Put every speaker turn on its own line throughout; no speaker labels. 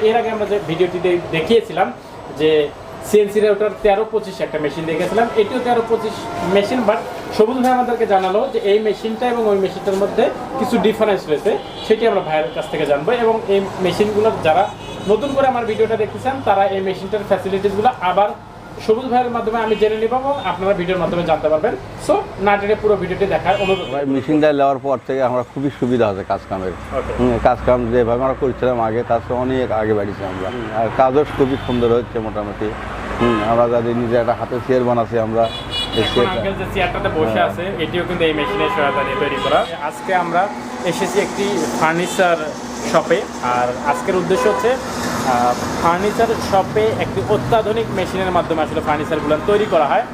এর আগে আমরা যে ভিডিওটি দেখিয়েছিলাম যে সিএনসি রাউটার 1325 একটা মেশিন দেখেছিলাম, এটিও 1325 মেশিন, বাট সবুজ ভাই আমাদেরকে জানালো যে এই মেশিনটা এবং ওই মেশিনটার মধ্যে কিছু ডিফারেন্স রয়েছে, সেটি আমরা ভাইয়ের কাছ থেকে জানবো। এবং এই মেশিনগুলোর যারা নতুন করে আমার ভিডিওটা দেখতেছেন তারা এই মেশিনটার ফ্যাসিলিটিসগুলো আবার সবুজ ভাইয়ের মাধ্যমে আমি জেনে নিব এবং আপনারা ভিডিওর মাধ্যমে জানতে পারবেন। সো না টেনে পুরো ভিডিওটি দেখার অনুরোধ।
ভাই মেশিনটা নেওয়ার পর থেকে আমরা খুবই সুবিধা আছে কাজকামের। কাজকাম যেভাবে আমরা করছিলাম আগে তার চেয়ে অনেক আগে বাড়িছি আমরা, আর কাজও খুবই সুন্দর হচ্ছে মোটামুটি। আমরা যাদের নিজে একটা হাতে চেয়ার বানাচ্ছি আমরা,
যে চেয়ারটাতে বসে আছে এটিও কিন্তু এই মেশিনের সহায়তা নিয়ে তৈরি করা। আজকে আমরা এসেছি একটি ফার্নিচার শপে, আর আজকের উদ্দেশ্য হচ্ছে ফার্নিচার শপে একটি অত্যাধুনিক মেশিনের মাধ্যমে আসলে ফার্নিচারগুলো তৈরি করা হয়,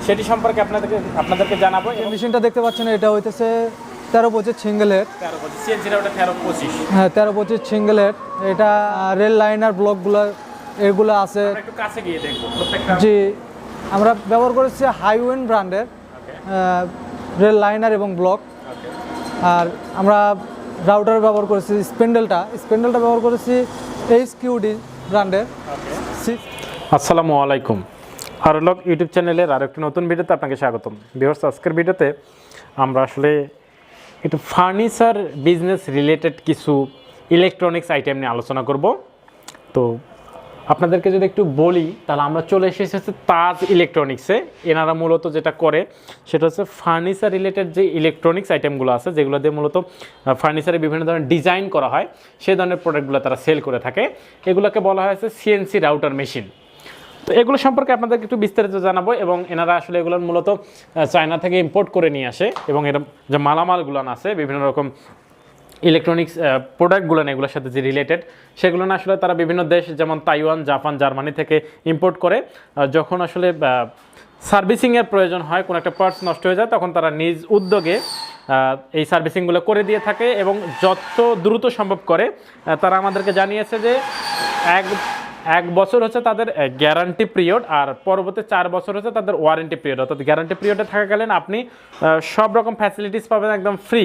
সেটি সম্পর্কে আপনাদেরকে জানাবো।
এই মেশিনটা দেখতে পাচ্ছেন, এটা হইতেছে 1325 সিঙ্গেল হেড।
1325 সিএনসিটা ওটা 1325।
হ্যাঁ 1325 সিঙ্গেল হেড। এটা রেল লাইনার ব্লকগুলো এগুলো আছে।
একটু কাছে গিয়ে দেখবো প্রত্যেকটা।
জি, আমরা ব্যবহার করেছি হাইওয়েন ব্র্যান্ডের রেল লাইনার এবং ব্লক। আর আমরা রাউটার ব্যবহার করেছি স্পেন্ডেলটা ব্যবহার করেছি HQD ব্র্যান্ডের।
আসসালামু আলাইকুম, আরলক ইউটিউব চ্যানেলের আরেকটি নতুন ভিডিওতে আপনাকে স্বাগতম। ভিউয়ার্স, আজকের ভিডিওতে আমরা আসলে একটু ফার্নিচার বিজনেস রিলেটেড কিছু ইলেকট্রনিক্স আইটেম নিয়ে আলোচনা করব। তো আপনাদেরকে যদি একটু বলি তাহলে আমরা চলে এসেছি হচ্ছে তাজ ইলেকট্রনিক্সে। এনারা মূলত যেটা করে সেটা হচ্ছে ফার্নিচার রিলেটেড যে ইলেকট্রনিক্স আইটেমগুলো আছে, যেগুলো দিয়ে মূলত ফার্নিচারে বিভিন্ন ধরনের ডিজাইন করা হয়, সেই ধরনের প্রোডাক্টগুলো তারা সেল করে থাকে। এগুলোকে বলা হয়েছে সিএনসি রাউটার মেশিন। তো এগুলো সম্পর্কে আপনাদেরকে একটু বিস্তারিত জানাবো। এবং এনারা আসলে এগুলো মূলত চায়না থেকে ইম্পোর্ট করে নিয়ে আসে, এবং এর যে মালামালগুলো আছে বিভিন্ন রকম ইলেকট্রনিক্স প্রোডাক্টগুলো না এগুলোর সাথে যে রিলেটেড, সেগুলো না আসলে তারা বিভিন্ন দেশ যেমন তাইওয়ান, জাপান, জার্মানি থেকে ইম্পোর্ট করে। যখন আসলে সার্ভিসিংয়ের প্রয়োজন হয়, কোনো একটা পার্টস নষ্ট হয়ে যায়, তখন তারা নিজ উদ্যোগে এই সার্ভিসিংগুলো করে দিয়ে থাকে। এবং যত দ্রুত সম্ভব করে তারা আমাদেরকে জানিয়েছে যে এক বছর হচ্ছে তাদের গ্যারান্টি পিরিয়ড, আর পরবর্তী 4 বছর হচ্ছে তাদের ওয়ারেন্টি পিরিয়ড। অর্থাৎ গ্যারান্টি পিরিয়ডে থাকাকালীন আপনি সব রকম ফ্যাসিলিটিস পাবেন একদম ফ্রি,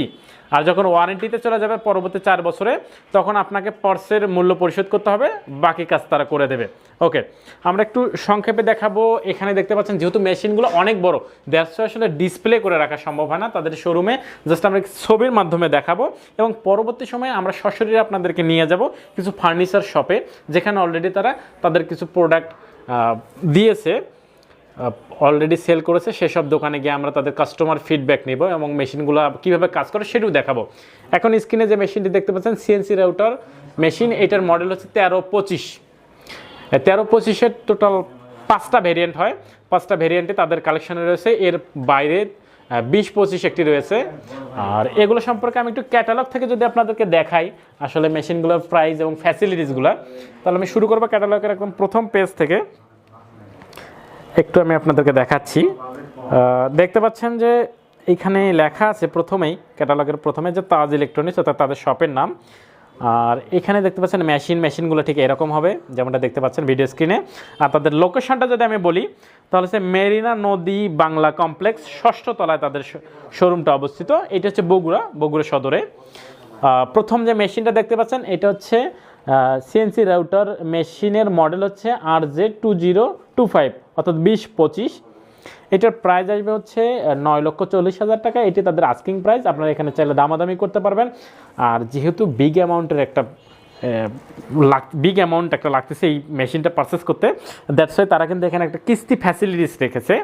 আর যখন ওয়ারেন্টিতে চলে যাবে পরবর্তী 4 বছরে, তখন আপনাকে পার্টসের মূল্য পরিশোধ করতে হবে, বাকি কাজ তারা করে দেবে। ওকে, আমরা একটু সংক্ষেপে দেখাবো। এখানে দেখতে পাচ্ছেন যেহেতু মেশিনগুলো অনেক বড়, দ্যাটস আসলে ডিসপ্লে করে রাখা সম্ভব হয় না তাদের শোরুমে, জাস্ট আমরা ছবির মাধ্যমে দেখাবো। এবং পরবর্তী সময়ে আমরা সরাসরি আপনাদেরকে নিয়ে যাব কিছু ফার্নিচার শপে, যেখানে অলরেডি তারা তাদের কিছু প্রোডাক্ট দিয়েছে, অলরেডি সেল করেছে। সেসব দোকানে গিয়ে আমরা তাদের কাস্টমার ফিডব্যাক নিব এবং মেশিনগুলো কীভাবে কাজ করে সেটাও দেখাবো। এখন স্ক্রিনে যে মেশিনটি দেখতে পাচ্ছেন সিএনসি রাউটার মেশিন, এটার মডেল হচ্ছে 1325। 1325-এর টোটাল 5টা ভেরিয়েন্ট হয়। 5টা ভেরিয়েন্টে তাদের কালেকশনে রয়েছে, এর বাইরে 20-25 একটি রয়েছে। আর এগুলো সম্পর্কে আমি একটু ক্যাটালগ থেকে যদি আপনাদেরকে দেখাই আসলে মেশিনগুলোর প্রাইস এবং ফ্যাসিলিটিসগুলো, তাহলে আমি শুরু করবো ক্যাটালগের একদম প্রথম পেজ থেকে। একটু আমি আপনাদেরকে দেখাচ্ছি। দেখতে পাচ্ছেন যে এইখানে লেখা আছে প্রথমেই, ক্যাটালগের প্রথমে, যে তাজ ইলেকট্রনিক্স, অর্থাৎ তাদের শপের নাম। আর এখানে দেখতে পাচ্ছেন মেশিনগুলো ঠিক এরকম হবে যেমনটা দেখতে পাচ্ছেন ভিডিও স্ক্রিনে। আর তাদের লোকেশনটা যদি আমি বলি তাহলে হচ্ছে মেরিনা নদী বাংলা কমপ্লেক্স, 6ষ্ঠ তলায় তাদের শোরুমটা অবস্থিত। এটা হচ্ছে বগুড়া সদরে। প্রথম যে মেশিনটা দেখতে পাচ্ছেন এটা হচ্ছে সিএনসি রাউটার মেশিনের মডেল হচ্ছে RJ2025, অর্থাৎ 2025। এটার প্রাইস আসবে হচ্ছে 9,40,000 টাকা। এটি তাদের আস্কিং প্রাইস, আপনারা এখানে চাইলে দামাদামি করতে পারবেন। আর যেহেতু বিগ অ্যামাউন্ট একটা লাগতেছে এই মেশিনটা পারচেস করতে, দ্যাটস ওয়াই তারা কিন্তু এখানে একটা কিস্তি ফ্যাসিলিটিস রেখেছে।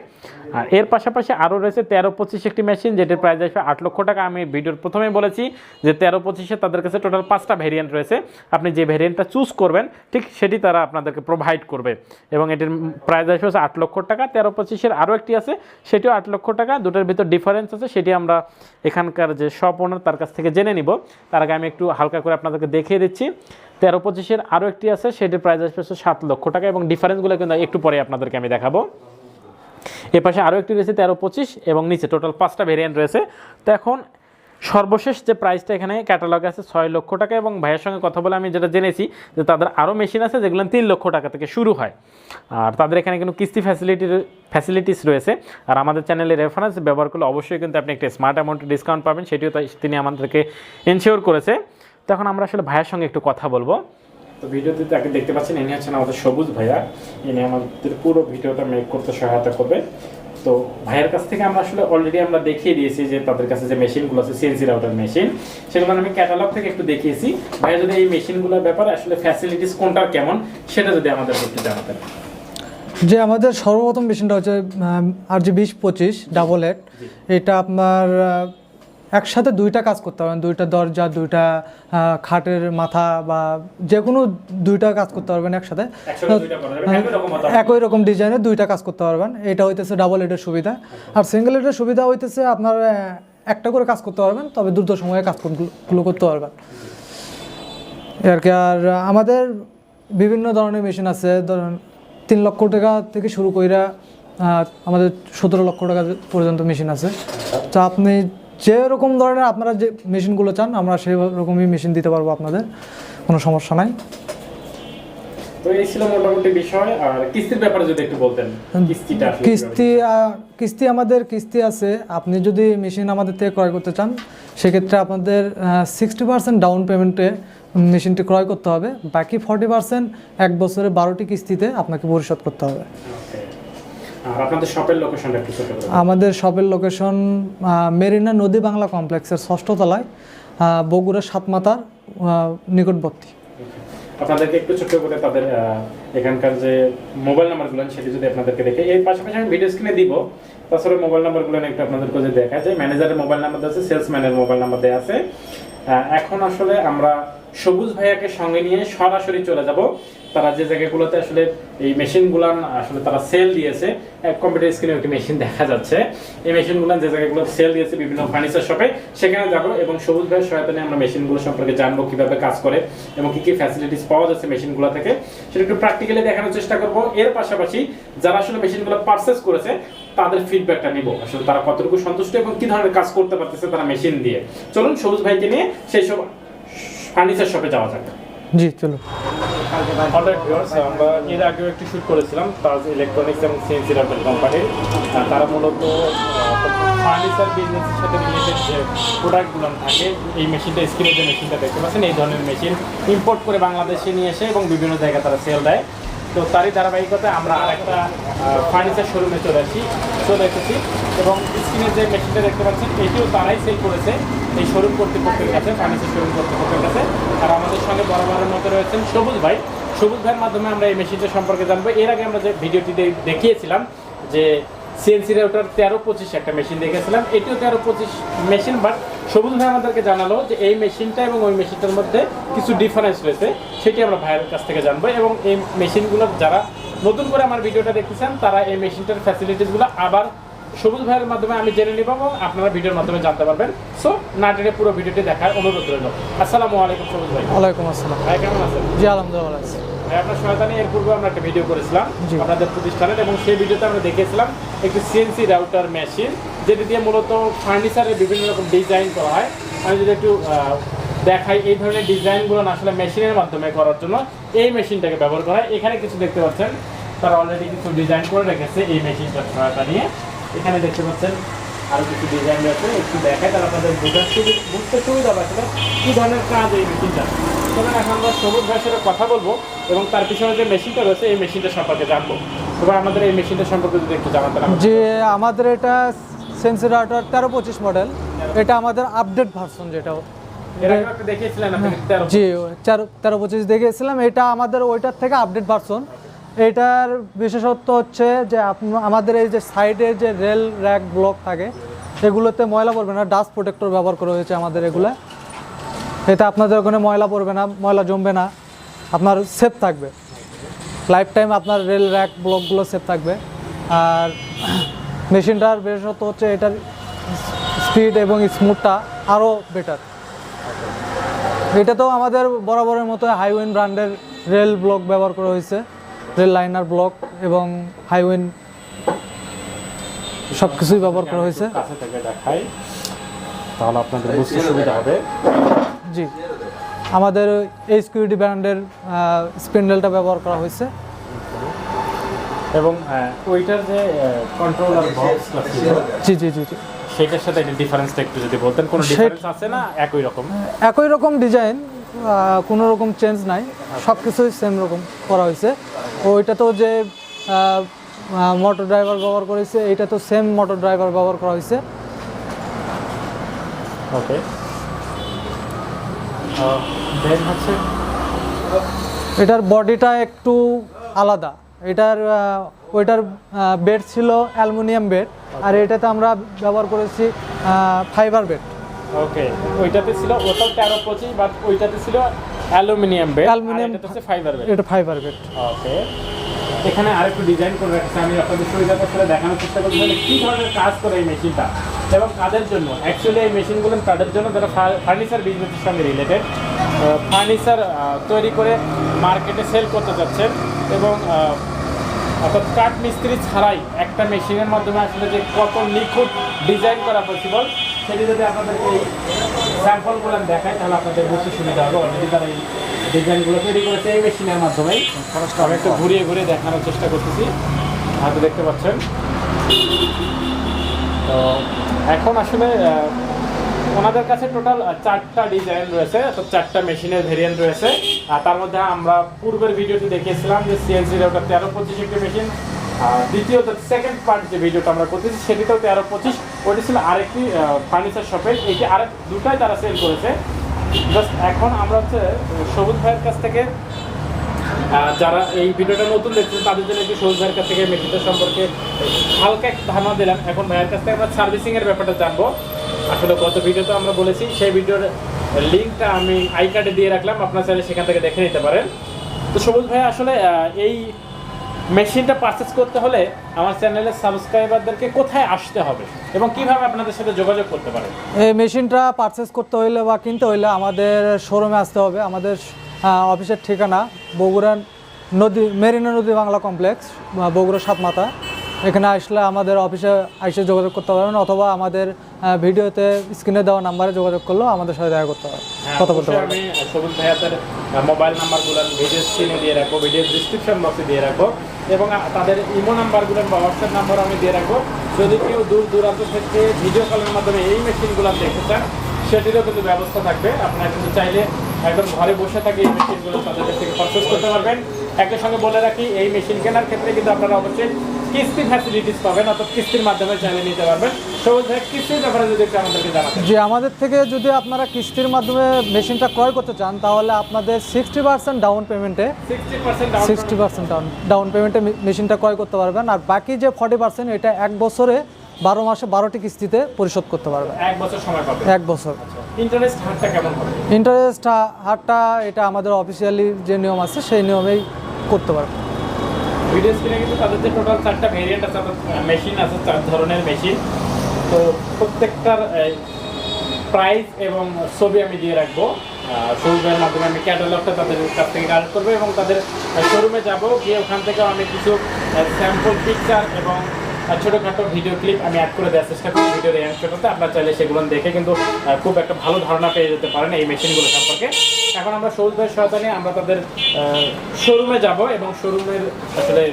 আর এর পাশাপাশি আরও রয়েছে 1325 একটি মেশিন, যেটির প্রাইস আসবে 8 লক্ষ টাকা। আমি ভিডিওর প্রথমেই বলেছি যে 1325-এ তাদের কাছে টোটাল 5টা ভেরিয়েন্ট রয়েছে, আপনি যে ভেরিয়েন্টটা চুজ করবেন ঠিক সেটি তারা আপনাদেরকে প্রোভাইড করবে। এবং এটির প্রাইস আসবে হচ্ছে 8 লক্ষ টাকা। 1325-এর আরও একটি আছে, সেটিও 8 লক্ষ টাকা। দুটোর ভিতর ডিফারেন্স আছে, সেটি আমরা এখানকার যে শপ ওনার তার কাছ থেকে জেনে নিব। তার আগে আমি একটু হালকা করে আপনাদেরকে দেখিয়ে দিচ্ছি। 1325-এর আরও একটি আছে, সেটির প্রাইস আসবে 7 লক্ষ টাকা, এবং ডিফারেন্সগুলো কিন্তু একটু পরে আপনাদেরকে আমি দেখাবো। এর পাশে আরও একটি রয়েছে 1325, এবং নিচে টোটাল 5টা ভেরিয়েন্ট রয়েছে। তো এখন সর্বশেষ যে প্রাইসটা এখানে ক্যাটালগে আছে 6 লক্ষ টাকা। এবং ভাইয়ের সঙ্গে কথা বলে আমি যেটা জেনেছি যে তাদের আরও মেশিন আছে যেগুলো 3 লক্ষ টাকা থেকে শুরু হয়। আর তাদের এখানে কিন্তু কিস্তি ফ্যাসিলিটিস রয়েছে। আর আমাদের চ্যানেলের রেফারেন্স ব্যবহার করলে অবশ্যই কিন্তু আপনি একটা স্মার্ট অ্যামাউন্টের ডিসকাউন্ট পাবেন, সেটিও তিনি আমাদেরকে এনশিওর করেছে। তো এখন আমরা আসলে ভাইয়ের সঙ্গে একটু কথা বলবো। তো ভিডিওতে তাকে দেখতে পাচ্ছেন, ইনি হচ্ছেন আমাদের সবুজ ভাইয়া। ইনি আমাদের পুরো ভিডিওটা মেক করতে সহায়তা করবে। তো ভাইয়ের কাছ থেকে আমরা আসলে অলরেডি আমরা দেখিয়ে দিয়েছি যে তাদের কাছে যে মেশিনগুলো আছে সিএনসি রাউটার মেশিন, সেগুলো আমি ক্যাটালগ থেকে একটু দেখিয়েছি। ভাইয়া যদি এই মেশিনগুলোর ব্যাপারে আসলে ফ্যাসিলিটিস কোনটা কেমন সেটা যদি আমাদের একটু জানাতেন।
যে আমাদের সর্বপ্রথম মেশিনটা হচ্ছে RG2025 ডাবল হেড। এটা আপনার একসাথে দুইটা কাজ করতে পারবেন, দুইটা দরজা, দুইটা খাটের মাথা বা যে কোনো দুইটা কাজ করতে পারবেন একসাথে, একই রকম ডিজাইনের দুইটা কাজ করতে পারবেন। এটা হইতেছে ডাবল হেডের সুবিধা। আর সিঙ্গেল হেডের সুবিধা হইতেছে আপনার একটা করে কাজ করতে পারবেন, তবে দ্রুত সময়ে কাজগুলো করতে পারবেন আর কি। আর আমাদের বিভিন্ন ধরনের মেশিন আছে, ধরুন 3 লক্ষ টাকা থেকে শুরু করে আমাদের 17 লক্ষ টাকা পর্যন্ত মেশিন আছে। তো আপনি যেরকম ধরনের আপনারা যে মেশিনগুলো চান, আমরা সেই রকমই মেশিন দিতে পারবো, আপনাদের কোনো সমস্যা নাই।
তো এই ছিল মোটামুটি বিষয়। আর কিস্তির ব্যাপারে যদি একটু বলতেন, কিস্তিটা
কিস্তি আমাদের কিস্তি আছে। আপনি যদি মেশিন আমাদের থেকে ক্রয় করতে চান, সেক্ষেত্রে আপনাদের 60% ডাউন পেমেন্টে মেশিনটি ক্রয় করতে হবে, বাকি 40% 1 বছরে 12টি কিস্তিতে আপনাকে পরিশোধ করতে হবে।
আর আপনাদের শপের লোকেশনটা একটু ছোট করে।
আমাদের শপের লোকেশন মেরিনা নদী বাংলা কমপ্লেক্সের 6ষ্ঠ তলায়, বগুড়া সাতমাতার নিকটবর্তী।
আপনাদেরকে একটু ছোট করে তাদের এখানকার যে মোবাইল নাম্বারগুলো সেটি যদি আপনাদেরকে দেখে, এর পাশাপাশি আমি ভিডিও স্ক্রিনে দিব, তাছাড়া মোবাইল নাম্বারগুলো একটু আপনাদেরকে যদি দেখা যায়, ম্যানেজারের মোবাইল নাম্বার দেওয়া আছে, সেলসম্যানের মোবাইল নাম্বার দেওয়া আছে। এখন আসলে আমরা সবুজ ভাইয়াকে সঙ্গে নিয়ে সরাসরি চলে যাব তারা যে জায়গাগুলোতে আসলে এই মেশিনগুলো আসলে তারা সেল দিয়েছে। কম্পিউটার স্ক্রিনে একটি মেশিন দেখা যাচ্ছে, এই মেশিনগুলো যে জায়গাগুলো সেল দিয়েছে বিভিন্ন ফার্নিচার শপে, সেখানে যাব এবং সবুজ ভাইয়ের সহায়তা নিয়ে আমরা মেশিনগুলো সম্পর্কে জানবো, কিভাবে কাজ করে এবং কি কি ফ্যাসিলিটিস পাওয়া যাচ্ছে মেশিনগুলো থেকে, সেটা একটু প্র্যাকটিক্যালি দেখানোর চেষ্টা করব। এর পাশাপাশি যারা আসলে মেশিনগুলো পারচেজ করেছে তাদের ফিডব্যাকটা নিব, আসলে তারা কতটুকু সন্তুষ্ট এবং কি ধরনের কাজ করতে পারতেছে তারা মেশিন দিয়ে। চলুন সবুজ ভাইকে নিয়ে সেই সব ফার্নিচার শপে যাওয়া যাক।
জি চলো।
অলরাইট ভিউয়ার্স, আমরা এর আগেও একটি শুট করেছিলাম তাজ ইলেকট্রনিক্স এবং সিএনসি রাউটার কোম্পানির। তারা মূলত ফার্নিচার বিজনেসের সাথে রিলেটেড যে প্রোডাক্টগুলো থাকে, এই মেশিনটা স্ক্রিনে যে মেশিনটা দেখতে পাচ্ছেন, এই ধরনের মেশিন ইম্পোর্ট করে বাংলাদেশে নিয়ে এসে এবং বিভিন্ন জায়গায় তারা সেল দেয়। তো তারই ধারাবাহিকতায় আমরা আরেকটা ফার্নিচার শোরুমে চলে এসেছি এবং স্ক্রিনে যে মেশিনটা দেখতে পাচ্ছেন এটিও তারাই সেল করেছে এই শোরুম কর্তৃপক্ষের কাছে, ফার্নিচার শোরুম কর্তৃপক্ষের কাছে। আর আমাদের সঙ্গে বরাবরের মতো রয়েছেন সবুজ ভাই। সবুজ ভাইয়ের মাধ্যমে আমরা এই মেশিনটা সম্পর্কে জানবো। এর আগে আমরা যে ভিডিওটি দেখিয়েছিলাম যে সিএনসি রাউটার 1325 একটা মেশিন দেখেছিলাম, এটিও 1325 মেশিন, বাট সবুজ ভাই আমাদেরকে জানালো যে এই মেশিনটা এবং ওই মেশিনটার মধ্যে কিছু ডিফারেন্স রয়েছে, সেটি আমরা ভাইয়ের কাছ থেকে জানবো। এবং এই মেশিনগুলোর যারা নতুন করে আমার ভিডিওটা দেখতেছেন তারা এই মেশিনটার ফ্যাসিলিটিসগুলো আবার সবুজ ভাইয়ের মাধ্যমে আমি জেনে নিব এবং আপনারা ভিডিওর মাধ্যমে জানতে পারবেন। সো না টেনে পুরো ভিডিওটি দেখার অনুরোধ রইল। আসসালামু আলাইকুম সবুজ ভাই।
ওয়ালাইকুম আসসালাম।
ভাই কেমন আছেন?
জি আলহামদুলিল্লাহ ভালো আছি।
ভাই আপনার সহায়তা নিয়ে এর পূর্বে আমরা একটা ভিডিও করেছিলাম
জি।
আপনাদের প্রতিষ্ঠানের, এবং সেই ভিডিওতে আমরা দেখেছিলাম একটি সিএনসি রাউটার মেশিন, যেটি দিয়ে মূলত ফার্নিচারের বিভিন্ন রকম ডিজাইন করা হয়। আমি যদি একটু দেখাই, এই ধরনের ডিজাইনগুলো আসলে মেশিনের মাধ্যমে করার জন্য এই মেশিনটাকে ব্যবহার করা হয়। এখানে কিছু দেখতে পাচ্ছেন তারা অলরেডি কিছু ডিজাইন করে রেখেছে এই মেশিনটার সহায়তা নিয়ে। এখানে দেখতে পাচ্ছেন আরও কিছু ডিজাইন রয়েছে, একটু দেখায় তারা আপনাদের বুঝতে সুবিধা পাচ্ছে কী ধরনের কাজ এই মেশিনটা। তবে এখন আমরা সবুজ ভাইয়ের সাথে কথা বলবো এবং তার পিছনে যে মেশিনটা রয়েছে এই মেশিনটা সম্পর্কে জানবো। তবে আমাদের এই মেশিনটা সম্পর্কে যদি একটু জানাতে পারেন।
যে আমাদের এটা সিএনসি রাউটার 1325 মডেল, এটা আমাদের আপডেট ভার্সন, যেটা
এর আগে একটা দেখিয়েছিলেন আপনি 13।
জি 1325 দেখিয়েছিলাম, এটা আমাদের ওইটার থেকে আপডেট ভার্সন। এটার বিশেষত্ব হচ্ছে যে আমাদের এই যে সাইডের যে রেল র্যাক ব্লক থাকে এগুলোতে ময়লা পড়বে না, ডাস্ট প্রোটেক্টর ব্যবহার করা হয়েছে আমাদের এগুলো। এতে আপনাদের ওখানে ময়লা পড়বে না, ময়লা জমবে না, আপনার সেফ থাকবে লাইফ টাইম, আপনার রেল র্যাক ব্লকগুলো সেফ থাকবে। আর মেশিনটার বিশেষত্ব হচ্ছে এটার স্পিড এবং স্মুথটা আরও বেটার। এটা তো আমাদের বরাবরের মতো হাইওয়েন ব্র্যান্ডের রেল ব্লক ব্যবহার করা হয়েছে, রেল লাইনার ব্লক এবং হাইওয়েন সব কিছুই ব্যবহার করা হয়েছে।
কাছে থেকে দেখাই তাহলে আপনাদের বুঝতে সুবিধা হবে।
জি আমাদের এই সিকিউরিটি ব্র্যান্ডের স্পিন্ডেলটা ব্যবহার করা হয়েছে
এবং ওইটার যে কন্ট্রোলার বক্স
জি জি জি জি
সেটার সাথে একটা ডিফারেন্সটা একটু যদি বলতেন, কোনো ডিফারেন্স আছে না একই রকম?
একই রকম ডিজাইন, কোনো রকম চেঞ্জ নাই, সব কিছুই সেম রকম করা হয়েছে। ওইটা তো যে মোটর ড্রাইভার ব্যবহার করেছে, এইটা তো সেম মোটর ড্রাইভার ব্যবহার করা হয়েছে।
ওকে, দেন হচ্ছে
এটার বডিটা একটু আলাদা। এটার ওইটার বেড ছিল অ্যালুমিনিয়াম বেড, আর এটাতে আমরা ব্যবহার করেছি ফাইবার বেড।
ওকে, ওইটাতে ছিল ওটাও 13-25, বাট ওইটাতে ছিল অ্যালুমিনিয়াম বেড,
অ্যালুমিনিয়াম,
এটাতে হচ্ছে ফাইবার বেড।
এটা ফাইবার বেড।
ওকে, এখানে আরেকটু ডিজাইন করে রাখছি, আমি আপনাদের সুবিধার সাথে দেখানোর চেষ্টা করছি কী ধরনের কাজ করে এই মেশিনটা এবং কাদের জন্য। অ্যাকচুয়ালি এই মেশিনগুলো তাদের জন্য যারা ফার্নিচার বিজনেসের সঙ্গে রিলেটেড, ফার্নিচার তৈরি করে মার্কেটে সেল করতে যাচ্ছেন এবং অর্থাৎ কাঠ মিস্ত্রি ছাড়াই একটা মেশিনের মাধ্যমে আসলে যে কত নিখুঁত ডিজাইন করা পসিবল, সেটি যদি আপনাদেরকে এই স্যাম্পলগুলো দেখায় তাহলে আপনাদের বুঝতে সুবিধা হবে। অলরেডি তারা এই ডিজাইনগুলো তৈরি করেছে এই মেশিনের মাধ্যমেই। আমি একটু ঘুরিয়ে ঘুরিয়ে দেখানোর চেষ্টা করতেছি, হাতে দেখতে পাচ্ছেন। তো এখন আসলে ওনাদের কাছে টোটাল 4টা ডিজাইন রয়েছে, তো 4টা মেশিনের ভেরিয়েন্ট রয়েছে। আর তার মধ্যে আমরা পূর্বের ভিডিওতে দেখিয়েছিলাম যে সিএনসি রাউটার 13-25 একটি মেশিন। দ্বিতীয়ত সেকেন্ড পার্ট যে ভিডিওটা আমরা করতেছি সেটিতেও 13-25, ওটি ছিল আরেকটি ফার্নিচার শপের। এইটি আরেক দুটাই তারা সেল করেছে। জাস্ট এখন আমরা হচ্ছে সবুজ ভাইয়ের কাছ থেকে, যারা এই ভিডিওটা নতুন দেখছেন তাদের জন্য একটু সবুজ ভাইয়ের কাছ থেকে মেশিনটা সম্পর্কে হালকা একটু ধারণা দিলাম। এখন ভাইয়ের কাছ থেকে আমরা সার্ভিসিংয়ের ব্যাপারটা জানবো। আসলে গত ভিডিওতে আমরা বলেছি, সেই ভিডিওর লিঙ্কটা আমি আই কার্ডে দিয়ে রাখলাম, আপনারা চাইলে সেখান থেকে দেখে নিতে পারেন। তো সবুজ ভাই, আসলে এই মেশিনটা পারচেস করতে হলে আমার চ্যানেলের সাবস্ক্রাইবারদেরকে কোথায় আসতে হবে এবং কিভাবে আপনাদের সাথে যোগাযোগ করতে পারে?
এই মেশিনটা পারচেস করতে হইলে বা কিনতে হইলে আমাদের শোরুমে আসতে হবে। আমাদের অফিসের ঠিকানা বগুড়া মেরিনা নদী বাংলা কমপ্লেক্স, বগুড়া সাতমাথা। এখানে আসলে আমাদের অফিসে এসে যোগাযোগ করতে পারবেন, অথবা আমাদের ভিডিওতে স্ক্রিনে দেওয়া নাম্বারে যোগাযোগ করলেও আমাদের সাথে দেখা করতে পারবেন, কথা বলতে পারবেন।
আমি সবুজ ভাইয়াদের মোবাইল নাম্বারগুলো ভিডিও স্ক্রিনে দিয়ে রাখবো, ভিডিও ডিসক্রিপশন বক্সে দিয়ে রাখবো, এবং তাদের ইমো নাম্বারগুলো বা হোয়াটসঅ্যাপ নাম্বার আমি দিয়ে রাখবো। যদি কেউ দূর দূরান্ত থেকে ভিডিও কলের মাধ্যমে এই মেশিনগুলো দেখতে চান, সেটিরও কিন্তু ব্যবস্থা থাকবে। আপনারা কিন্তু চাইলে একদম ঘরে বসে থাকে এই মেশিনগুলো তাদের কাছ থেকে পারচেজ করতে পারবেন। একই সঙ্গে বলে রাখি, এই মেশিন কেনার ক্ষেত্রে কিন্তু আপনারা অবশ্যই কিস্তি ফ্যাসিলিটিস পাবেন, অর্থাৎ কিস্তির মাধ্যমে চাইলে নিতে পারবেন। সবুজ ভাই, কিস্তির ব্যাপারে যদি একটু আমাদেরকে জানাতেন।
যে আমাদের থেকে যদি আপনারা কিস্তির মাধ্যমে মেশিনটা ক্রয় করতে চান, তাহলে আপনাদের 60% ডাউন পেমেন্টে 60% ডাউন পেমেন্টে মেশিনটা ক্রয় করতে পারবেন। আর বাকি যে 40% এটা 1 বছরে 12 মাসে 12টি কিস্তিতে পরিশোধ করতে পারবেন।
1 বছর সময় পাবেন।
1 বছর।
ইন্টারেস্ট হারটা কেমন হবে?
ইন্টারেস্ট হারটা এটা আমাদের অফিসিয়ালি যে নিয়ম আছে সেই নিয়মেই করতে পারবেন।
ভিডিও স্ক্রিনে কিন্তু তাদের যে টোটাল 4টা ভেরিয়েন্ট আছে, মেশিন আছে 4 ধরনের মেশিন। তো প্রত্যেকটার প্রাইস এবং ছবি আমি দিয়ে রাখবো। শোরুমের মাধ্যমে আমি ক্যাটালগটা তাদের কাছ থেকে কালেক্ট করবো এবং তাদের শোরুমে যাব, গিয়ে ওখান থেকে আমি কিছু স্যাম্পল পিকচার এবং ছোটোখাটো ভিডিও ক্লিপ আমি অ্যাড করে দেওয়ার চেষ্টা করি ভিডিওর অ্যান্সারটাতে। আপনারা চাইলে সেগুলো দেখে কিন্তু খুব একটা ভালো ধারণা পেয়ে যেতে পারেন এই মেশিনগুলো সম্পর্কে। এখন আমরা সবুজ ভাইয়ের সহায়তা নিয়ে আমরা তাদের শোরুমে যাব এবং শোরুমের আসলে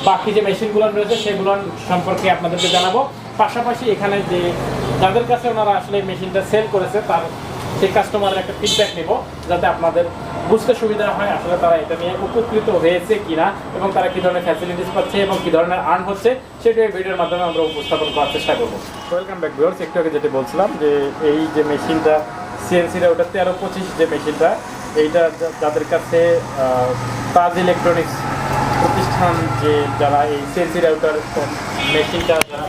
বাকি যে মেশিনগুলো রয়েছে সেগুলো সম্পর্কে আপনাদেরকে জানাবো। পাশাপাশি এখানে যে যাদের কাছে ওনারা আসলে মেশিনটা সেল করেছে তার সেই কাস্টমারের একটা ফিডব্যাক নেব, যাতে আপনাদের বুঝতে সুবিধা হয় আসলে তারা এটা নিয়ে উপকৃত হয়েছে কিনা এবং তারা কী ধরনের ফ্যাসিলিটিস পাচ্ছে এবং কী ধরনের আর্ন হচ্ছে, সেটা এই ভিডিওর মাধ্যমে আমরা উপস্থাপন করার চেষ্টা করবো। Welcome back viewers. একটু আগে যেটা বলছিলাম যে এই যে মেশিনটা সিএনসি রাউটার 13-25 যে মেশিনটা, এইটা যাদের কাছে তাজ ইলেকট্রনিক্স প্রতিষ্ঠান যে যারা এই সিএনসি রাউটার মেশিনটা যারা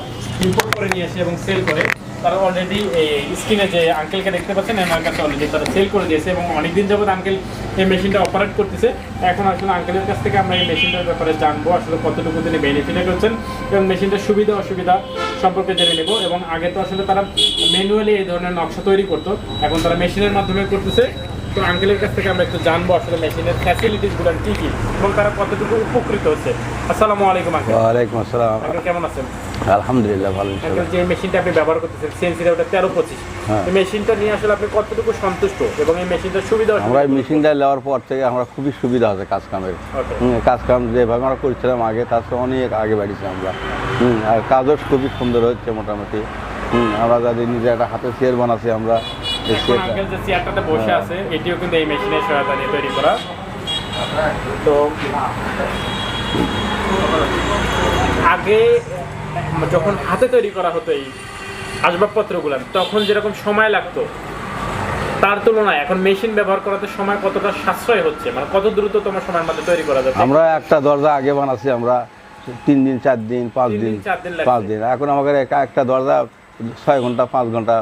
ইম্পোর্ট করে নিয়ে আসে এবং সেল করে, তারা অলরেডি এই স্ক্রিনে যে আঙ্কেলকে দেখতে পাচ্ছেন আমার কাছে অলরেডি তারা সেল করে দিয়েছে এবং অনেকদিন যাবত আঙ্কেল এই মেশিনটা অপারেট করতেছে। এখন আসলে আঙ্কেলের কাছ থেকে আমরা এই মেশিনটার ব্যাপারে জানবো, আসলে কতটুকু তিনি বেনিফিট করছেন এবং মেশিনটার সুবিধা অসুবিধা সম্পর্কে জেনে নেব। এবং আগে তো আসলে তারা ম্যানুয়ালি এই ধরনের নকশা তৈরি করতো, এখন তারা মেশিনের মাধ্যমে করতেছে। তো আঙ্কেলের কাছ থেকে আমরা একটু জানবো আসলে মেশিনের ফ্যাসিলিটিসগুলো কী কী এবং তারা কতটুকু উপকৃত হচ্ছে। আসসালামু আলাইকুম আঙ্কেল।
ওয়ালাইকুম আসসালাম।
আঙ্কেল কেমন আছেন?
আলহামদুলিল্লাহ ভালো।
আঙ্কেল, যে মেশিনটা আপনি ব্যবহার করতেছেন সিএনসি রাউটার 13-25, এই মেশিনটা নিয়ে আসলে আপনি কতটুকু সন্তুষ্ট এবং এই মেশিনটার সুবিধা?
আমরা এই মেশিনটা নেওয়ার পর থেকে আমরা খুবই সুবিধা হচ্ছে কাজ কামের। কাজ কাম যেভাবে আমরা করছিলাম আগে তার চেয়ে অনেক আগে বাড়িছি আমরা। আর কাজও খুবই সুন্দর হচ্ছে মোটামুটি। আমরা যাদের নিজে একটা হাতে চেয়ার বানাচ্ছি আমরা,
এখন আঙ্কেল যে চেয়ারটাতে বসে আছে এটিও কিন্তু এই মেশিনের সহায়তা নিয়ে তৈরি করা। তো আগে যখন হাতে তৈরি করা হতো এই আসবাবপত্রগুলো তখন যেরকম সময় লাগতো তার তুলনায় এখন মেশিন ব্যবহার করাতে সময় কতটা সাশ্রয় হচ্ছে, মানে কত দ্রুততম সময়ের মধ্যে তৈরি করা যাচ্ছে?
আমরা একটা দরজা আগে বানাচ্ছি আমরা 3 দিন 4 দিন 5 দিন 5 দিন, এখন আমাদের একটা দরজা 6 ঘন্টা 5 ঘন্টা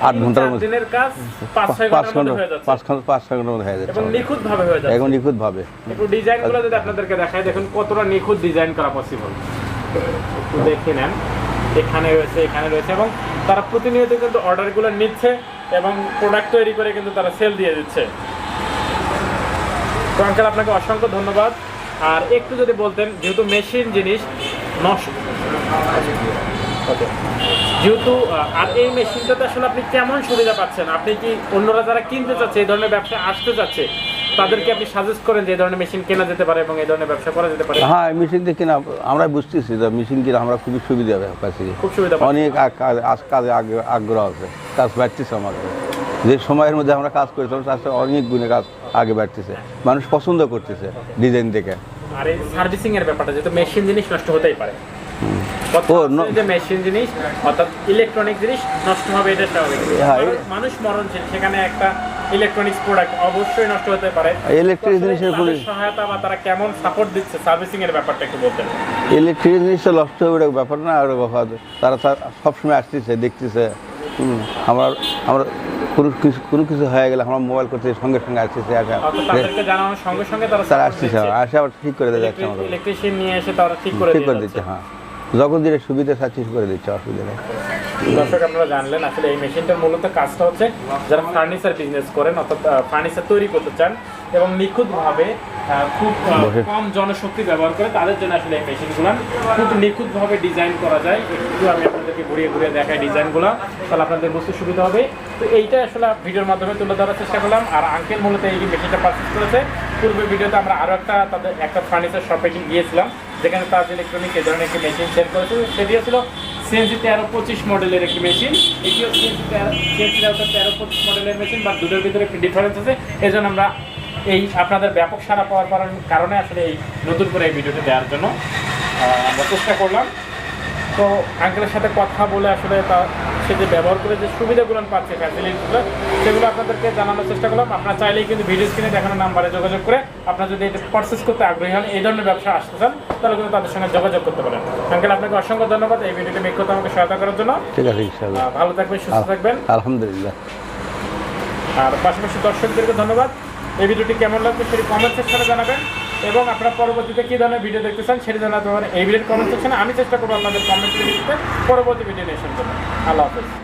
8 ঘন্টার মধ্যে
দিনের কাজ 5-6 ঘন্টার মধ্যে হয়ে যাচ্ছে
5-6 ঘন্টার মধ্যে হয়ে যাচ্ছে
এবং নিখুঁত ভাবে হয়ে যাচ্ছে।
এখন নিখুঁত ভাবে।
একটু ডিজাইনগুলো যদি আপনাদেরকে দেখাই, দেখুন কতটা নিখুঁত ডিজাইন করা পসিবল। একটু দেখে নেন, এখানে রয়েছে এখানে রয়েছে এবং তারা প্রতিনিয়ত কিন্তু অর্ডারগুলো নিচ্ছে এবং প্রোডাক্ট তৈরি করে কিন্তু তারা সেল দিয়ে দিচ্ছে। তো আঙ্কেল আপনাকে অসংখ্য ধন্যবাদ। আর একটু যদি বলতেন, যেহেতু মেশিন জিনিস নষ্ট, ওকে, যেহেতু আর এই মেশিনটাতে আসলে আপনি কেমন সুবিধা পাচ্ছেন? আপনি কি অন্যরা যারা কিনতে চাচ্ছে, এই ধরনের ব্যবসা আসতে চাচ্ছে, তাদেরকে আপনি সাজেস্ট করেন যে এই ধরনের মেশিন কেনা যেতে পারে এবং এই ধরনের ব্যবসা করা যেতে পারে?
হ্যাঁ, মেশিন দিয়ে কিনা আমরা বুঝতেছি যে মেশিন কিনা আমরা খুবই সুবিধা পাচ্ছি,
খুব সুবিধা পাচ্ছি।
অনেক কাজে আগ্রহ আছে, কাজ বাড়তেছে আমাদের। যে সময়ের মধ্যে আমরা কাজ করেছিলাম তার সাথে অনেক গুণে কাজ আগে বাড়তেছে, মানুষ পছন্দ করতেছে ডিজাইন দেখে।
আর এই সার্ভিসিং এর ব্যাপারটা, যেহেতু মেশিন জিনিস নষ্ট হতেই পারে, যে মেশিন জিনিস অর্থাৎ ইলেকট্রনিক জিনিস নষ্ট হবে এটা স্বাভাবিক। মানুষ মরণশীল, সেখানে একটা ইলেকট্রনিক্স প্রোডাক্ট অবশ্যই নষ্ট হতে পারে।
ইলেকট্রিক জিনিসের
সহায়তা বা তারা কেমন সাপোর্ট দিচ্ছে সার্ভিসিং এর ব্যাপারটা একটু বলতেন।
ইলেকট্রিক জিনিসটা নষ্ট হবে ব্যাপার না, আর তারা সবসময় আসতেছে দেখতেছে। আমরা কোনো কিছু হয়ে গেলে আমরা মোবাইল করতে সঙ্গে সঙ্গে আসতেছে,
তাদেরকে জানানোর সঙ্গে সঙ্গে
তারা আসতেছে, আসে আবার ঠিক করে দিয়ে যাচ্ছে, আমাদের
ইলেকট্রিশিয়ান নিয়ে এসে তারা ঠিক করে
দিচ্ছে। হ্যাঁ, যখন যেটা সুবিধা ঠিক করে দিচ্ছে, অসুবিধা নেই।
দর্শক আপনারা জানলেন আসলে এই মেশিনটার মূলত কাজটা হচ্ছে যারা ফার্নিচার বিজনেস করেন অর্থাৎ ফার্নিচার তৈরি করতে চান এবং নিখুঁতভাবে খুব কম জনশক্তি ব্যবহার করে তাদের জন্য আসলে এই মেশিনগুলো খুব নিখুঁতভাবে ডিজাইন করা যায়। একটু আমি আপনাদেরকে ঘুরিয়ে ঘুরিয়ে দেখাই ডিজাইনগুলো, তাহলে আপনাদের বুঝতে সুবিধা হবে। তো এইটা আসলে ভিডিওর মাধ্যমে তুলে ধরার চেষ্টা করলাম। আর আঙ্কেল মূলত এই মেশিনটা পারচেস করেছে। পূর্বের ভিডিওতে আমরা আরও তাদের একটা ফার্নিচার শপে গিয়েছিলাম, যেখানে তাজ ইলেকট্রনিক এই ধরনের একটি মেশিন সেল করেছে। সেটি ছিল CNC 1325 মডেলের একটি মেশিন। এটিও CNC 1325 মডেলের মেশিন, বা দুটোর ভিতরে একটি ডিফারেন্স আছে। এই জন্য আমরা এই আপনাদের ব্যাপক সাড়া পাওয়ার কারণে আসলে এই নতুন করে এই ভিডিওটি দেওয়ার জন্য আমরা চেষ্টা করলাম। তো আঙ্কেলের সাথে কথা বলে আসলে সে যে ব্যবহার করে যে সুবিধাগুলো পাচ্ছে, ফ্যাসিলিটিগুলো, সেগুলো আপনাদেরকে জানানোর চেষ্টা করলাম। আপনারা চাইলেই কিন্তু ভিডিও স্ক্রিনে দেখানো নাম্বারে যোগাযোগ করে আপনারা যদি এটা পারচেস করতে আগ্রহী হন, এই ধরনের ব্যবসা আসতে চান, তাহলে কিন্তু তাদের সঙ্গে যোগাযোগ করতে পারেন। আঙ্কেল আপনাকে অসংখ্য ধন্যবাদ এই ভিডিওটি মেক করতে আমাকে সহায়তা করার জন্য।
ঠিক আছে, ইনশাআল্লাহ।
ভালো থাকবেন, সুস্থ থাকবেন।
আলহামদুলিল্লাহ।
আর পাশাপাশি দর্শকদেরকে ধন্যবাদ। এই ভিডিওটি কেমন লাগবে সেটি কমেন্ট সেকশনে জানাবেন এবং আপনারা পরবর্তীতে কী ধরনের ভিডিও দেখতে চান সেটি জানাতে পারেন এই ভিডিওর কমেন্ট সেকশনে। আমি চেষ্টা করবো আপনাদের কমেন্ট দিতে পরবর্তী ভিডিও নিয়ে আসার জন্য। আল্লাহ হাফেজ।